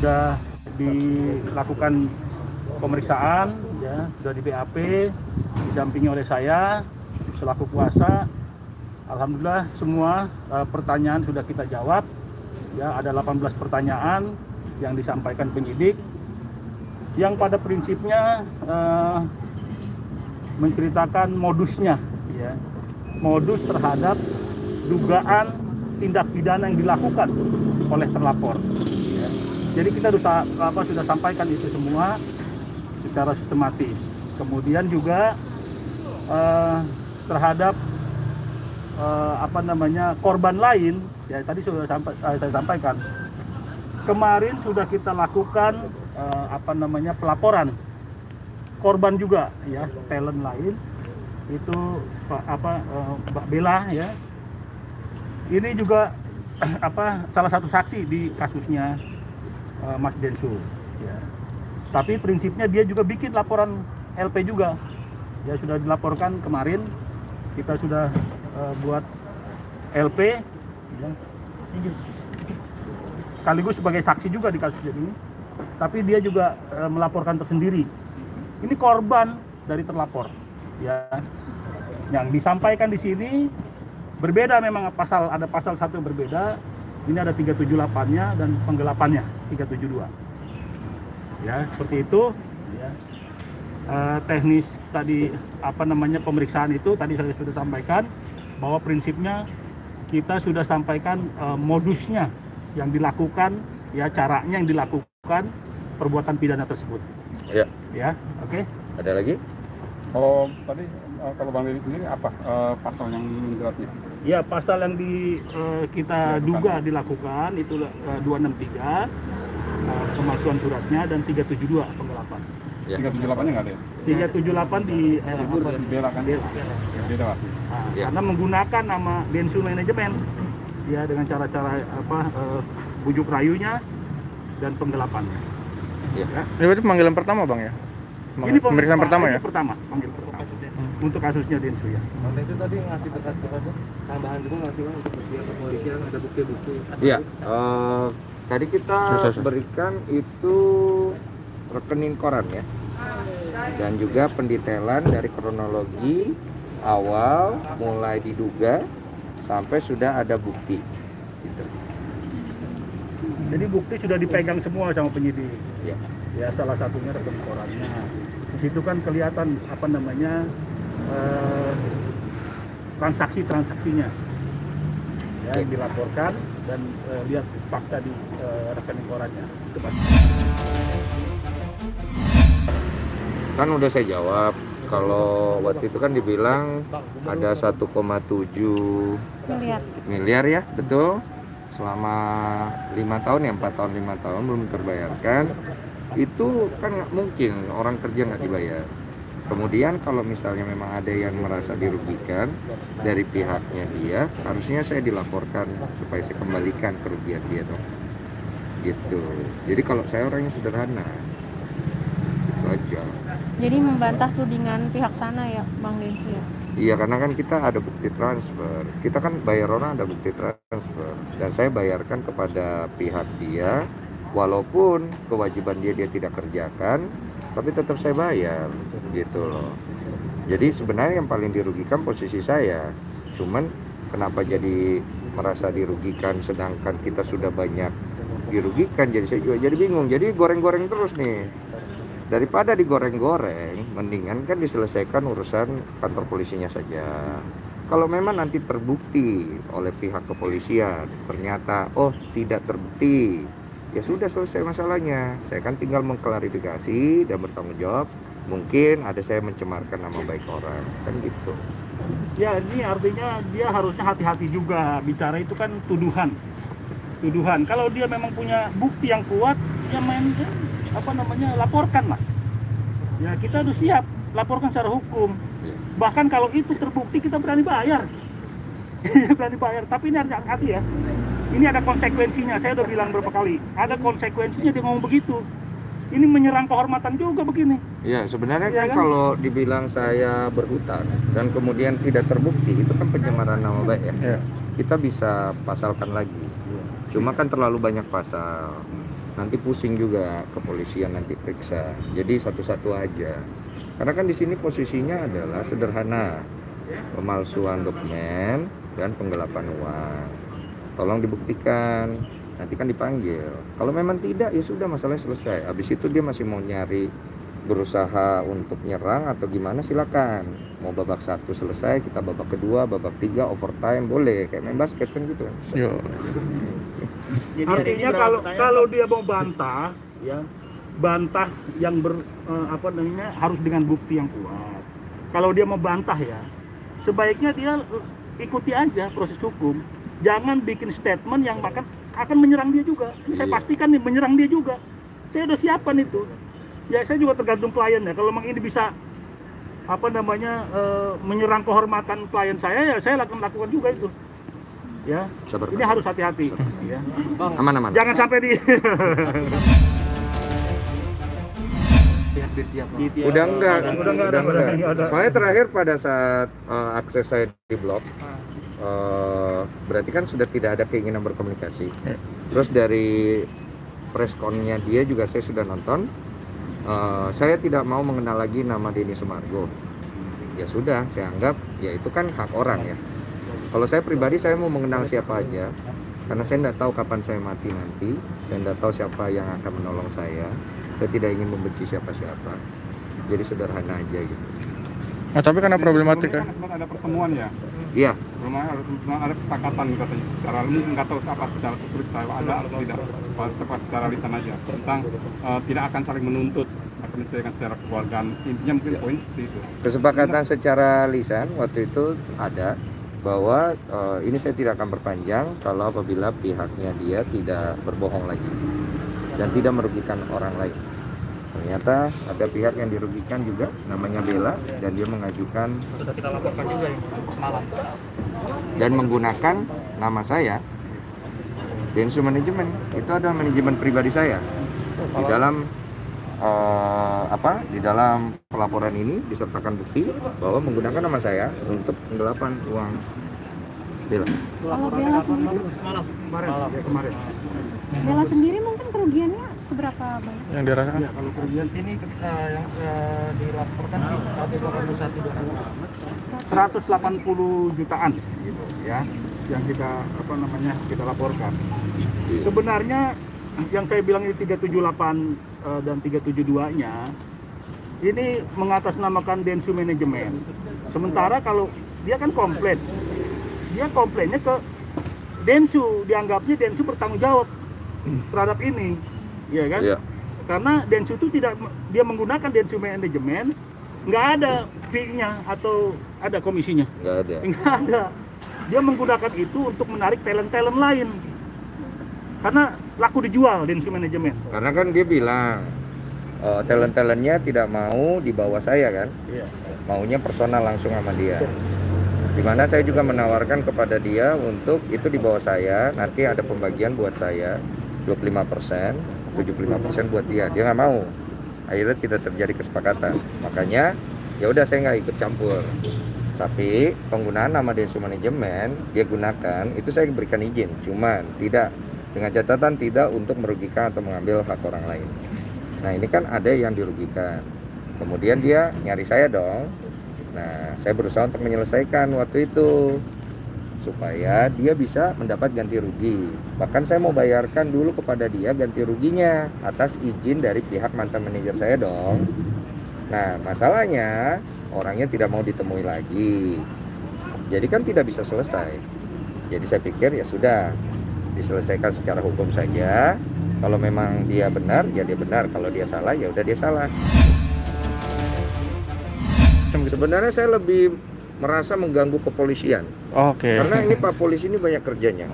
sudah dilakukan pemeriksaan, ya, sudah di BAP, didampingi oleh saya selaku kuasa. Alhamdulillah semua pertanyaan sudah kita jawab. Ya, ada 18 pertanyaan yang disampaikan penyidik, yang pada prinsipnya menceritakan modusnya, ya, modus terhadap dugaan tindak pidana yang dilakukan oleh terlapor. Ya. Jadi kita sudah sampaikan itu semua secara sistematis. Kemudian juga terhadap korban lain, ya tadi sudah saya sampaikan. Kemarin sudah kita lakukan pelaporan korban juga, ya, talent lain itu Mbak Bella, ya. Ini juga salah satu saksi di kasusnya Mas Densu, ya. Tapi prinsipnya dia juga bikin laporan LP juga, ya, sudah dilaporkan kemarin. Kita sudah buat LP, ya, sekaligus sebagai saksi juga di kasus ini. Tapi dia juga melaporkan tersendiri. Ini korban dari terlapor, ya. Yang disampaikan di sini berbeda, memang ada pasal 1 yang berbeda. Ini ada 378-nya dan penggelapannya 372. Ya, seperti itu, ya. Teknis tadi pemeriksaan itu tadi saya sudah sampaikan bahwa prinsipnya kita sudah sampaikan modusnya yang dilakukan, ya, caranya yang dilakukan perbuatan pidana tersebut. Ya. Ya, oke. Ada lagi? Oh, tadi kalau Bang Deddy sendiri apa pasal yang menjeratnya? Ya, pasal yang kita duga dilakukan itu 263 pemalsuan suratnya dan 372 penggelapan. Ya. 378-nya nggak ada ya? 378 di Bella kan? Bella. Beda lah. Nah, Ya. Karena menggunakan nama Densu Manajemen, ya, dengan cara-cara bujuk rayunya dan penggelapannya. Ya. Ya. Ini berarti pemanggilan pertama, Bang, ya? Ini Pemeriksaan pertama, ya? Panggil pertama. Untuk kasusnya Densu, ya. Bang Densu tadi ngasih bekas tambahan juga ngasih Bang untuk pihak kepolisian, ada bukti-bukti. Iya, tadi kita Selesai. berikan itu rekening koran, ya, dan juga pendetailan dari kronologi awal mulai diduga sampai sudah ada bukti, gitu. Jadi bukti sudah dipegang semua sama penyidik. Ya. Ya, salah satunya rekening korannya. Di situ kan kelihatan transaksinya, ya, yang dilaporkan, dan lihat fakta di rekening korannya. Itu Pak. Kan udah saya jawab, kalau waktu itu kan dibilang ada 1,7 miliar, ya, betul. Selama 5 tahun, ya, 4 tahun 5 tahun belum terbayarkan. Itu kan nggak mungkin orang kerja nggak dibayar. Kemudian kalau misalnya memang ada yang merasa dirugikan dari pihaknya dia, harusnya saya dilaporkan supaya saya kembalikan kerugian dia dong. Gitu. Jadi kalau saya orangnya sederhana, itu aja. Jadi membantah tudingan pihak sana, ya, Bang Densu, ya? Iya, karena kan kita ada bukti transfer. Kita kan bayar orang ada bukti transfer. Dan saya bayarkan kepada pihak dia, walaupun kewajiban dia tidak kerjakan, tapi tetap saya bayar, gitu loh. Jadi sebenarnya yang paling dirugikan posisi saya. Cuman kenapa jadi merasa dirugikan sedangkan kita sudah banyak dirugikan, jadi saya juga jadi bingung. Jadi goreng-goreng terus nih. Daripada digoreng-goreng, mendingan kan diselesaikan urusan kantor polisinya saja. Kalau memang nanti terbukti oleh pihak kepolisian, ternyata tidak terbukti, ya sudah selesai masalahnya. Saya kan tinggal mengklarifikasi dan bertanggung jawab. Mungkin ada saya mencemarkan nama baik orang, kan gitu. Ya, ini artinya dia harusnya hati-hati juga, bicara itu kan tuduhan. Kalau dia memang punya bukti yang kuat, ya laporkan lah. Ya, kita harus siap laporkan secara hukum. Ya. Bahkan kalau itu terbukti, kita berani bayar. Berani bayar. Tapi ini harus hati-hati, ya. Ini ada konsekuensinya. Saya udah bilang berapa kali, ada konsekuensinya dia ngomong begitu. Ini menyerang kehormatan juga begini. Ya, sebenarnya Ya, kan kalau dibilang saya berhutang dan kemudian tidak terbukti, itu kan pencemaran nama baik, ya. Ya. Kita bisa pasalkan lagi. Cuma kan terlalu banyak pasal. nanti pusing juga kepolisian nanti periksa. Jadi satu-satu aja. Karena kan di sini posisinya adalah sederhana, pemalsuan dokumen dan penggelapan uang. Tolong dibuktikan, nanti kan dipanggil. Kalau memang tidak, ya sudah, masalahnya selesai. Habis itu dia masih mau nyari, berusaha untuk nyerang atau gimana, silakan. Mau babak 1 selesai, kita babak kedua, babak 3 overtime boleh, kayak main basket kan gitu. Yo. Artinya kalau dia mau bantah, ya bantah yang harus dengan bukti yang kuat. Kalau dia mau bantah ya, sebaiknya dia ikuti aja proses hukum. Jangan bikin statement yang akan menyerang dia juga. Saya pastikan nih menyerang dia juga. Saya udah siapkan itu. Ya saya juga tergantung klien ya. Kalau memang ini bisa menyerang kehormatan klien saya, ya saya lakukan juga itu. Ya. Sabar, ini harus hati-hati. Ya. Aman-aman. Jangan sampai di Udah enggak. ada. Soalnya terakhir pada saat akses saya di blok, berarti kan sudah tidak ada keinginan berkomunikasi. Terus dari preskonnya dia juga saya sudah nonton. Saya tidak mau mengenal lagi nama Denny Sumargo. Ya sudah, saya anggap ya itu kan hak orang ya. Kalau saya pribadi, saya mau mengenal siapa aja, karena saya tidak tahu kapan saya mati nanti. Saya tidak tahu siapa yang akan menolong saya. Saya tidak ingin membenci siapa-siapa. Jadi sederhana aja gitu. Nah, tapi karena problematika. Ada pertemuan ya. Iya. Belum ada kesepakatan katanya. Secara mungkin nggak tahu apa secara tertulis ada atau tidak. Secara lisan aja tentang tidak akan saling menuntut, akan menyelesaikan secara kekeluargaan. Intinya mungkin poin seperti itu. Kesepakatan secara lisan waktu itu ada bahwa ini saya tidak akan berpanjang kalau apabila pihaknya dia tidak berbohong lagi dan tidak merugikan orang lain. Ternyata ada pihak yang dirugikan juga, namanya Bella, dan dia mengajukan Sudah kita laporkan juga ya, malam. dan menggunakan nama saya. Densu Manajemen itu adalah manajemen pribadi saya. Di dalam di dalam pelaporan ini disertakan bukti bahwa menggunakan nama saya untuk penggelapan uang Bella. Kalau Bella sendiri, Kemarin. Bella sendiri mungkin kerugiannya seberapa banyak? Yang dirasakan? Ya, kalau kerugian ini yang dilaporkan 180 jutaan gitu ya, yang kita kita laporkan. Sebenarnya yang saya bilang ini 378 dan 372-nya ini mengatasnamakan Densu Manajemen. Sementara kalau dia kan komplain, dia komplainnya ke Densu, dianggapnya Densu bertanggung jawab terhadap ini, ya kan? Iya. Karena Densu itu tidak, dia menggunakan Densu Manajemen, nggak ada fee-nya atau ada komisinya, Nggak ada. nggak ada. Dia menggunakan itu untuk menarik talent-talent lain, karena laku dijual Densu Manajemen. Karena kan dia bilang talent-talentnya tidak mau di bawah saya kan, Iya. maunya personal langsung sama dia. Dimana saya juga menawarkan kepada dia untuk itu di bawah saya, nanti ada pembagian buat saya 25%, 75% buat dia. Dia nggak mau. Akhirnya tidak terjadi kesepakatan. Makanya ya udah saya nggak ikut campur. Tapi penggunaan nama Densu Manajemen dia gunakan itu saya berikan izin, cuman tidak dengan catatan tidak untuk merugikan atau mengambil hak orang lain. Nah ini kan ada yang dirugikan. Kemudian dia nyari saya dong. Nah saya berusaha untuk menyelesaikan waktu itu supaya dia bisa mendapat ganti rugi. Bahkan saya mau bayarkan dulu kepada dia ganti ruginya atas izin dari pihak mantan manajer saya dong. Nah masalahnya orangnya tidak mau ditemui lagi. Jadi kan tidak bisa selesai. Jadi saya pikir ya sudah, diselesaikan secara hukum saja. Kalau memang dia benar, ya dia benar. Kalau dia salah, ya udah dia salah. Sebenarnya saya lebih merasa mengganggu kepolisian. Oke. Karena ini Pak Polisi ini banyak kerjanya.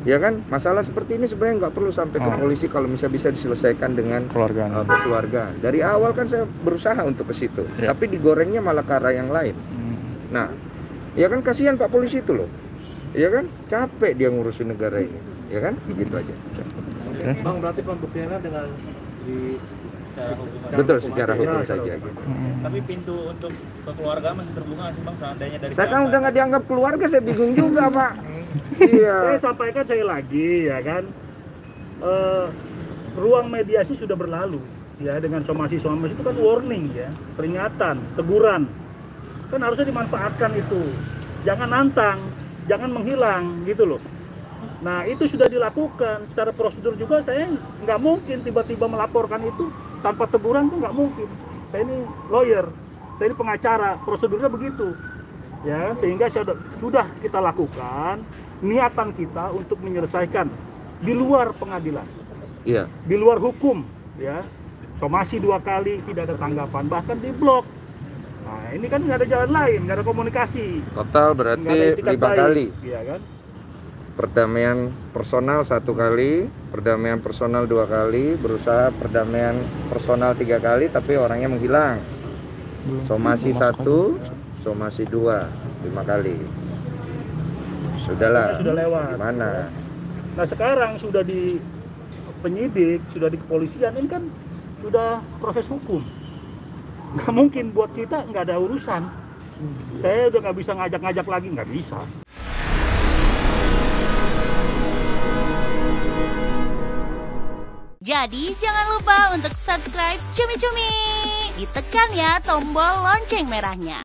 Ya kan, masalah seperti ini sebenarnya nggak perlu sampai ke polisi kalau bisa diselesaikan dengan keluarga. Dari awal kan saya berusaha untuk ke situ, tapi digorengnya malah ke arah yang lain. Nah, ya kan kasihan Pak Polisi itu loh. Ya kan, capek dia ngurusin negara ini. Ya kan, begitu aja. Bang, berarti pembuktiannya dengan di secara hukum. Betul, secara hukum saja. Gitu. Tapi pintu untuk ke keluarga masih terbuka sih bang, seandainya dari Saya kan udah nggak dianggap keluarga, saya bingung juga Pak. Iya. Saya sampaikan saya lagi ya kan, ruang mediasi sudah berlalu ya, dengan somasi itu kan warning ya, peringatan, teguran. Kan harusnya dimanfaatkan itu. Jangan nantang, jangan menghilang gitu loh. Nah, itu sudah dilakukan secara prosedur juga. Saya nggak mungkin tiba-tiba melaporkan itu tanpa teguran, tuh nggak mungkin. Saya ini lawyer, saya ini pengacara, prosedurnya begitu ya, sehingga sudah kita lakukan niatan kita untuk menyelesaikan di luar pengadilan, Iya. di luar hukum ya. Somasi 2 kali tidak ada tanggapan, bahkan di blok. Nah, ini kan nggak ada jalan lain, nggak ada komunikasi, Total nggak ada berarti etikat 5 baik, kali. ya kan. Perdamaian personal 1 kali, perdamaian personal 2 kali, berusaha perdamaian personal 3 kali, tapi orangnya menghilang. Somasi 1, somasi 2, 5 kali. Sudahlah. Sudah lewat. Gimana? Nah, sekarang sudah di penyidik, sudah di kepolisian, ini kan sudah proses hukum. Nggak mungkin buat kita nggak ada urusan. Saya udah nggak bisa ngajak-ngajak lagi, nggak bisa. Jadi jangan lupa untuk subscribe Cumi Cumi. Ditekan ya tombol lonceng merahnya.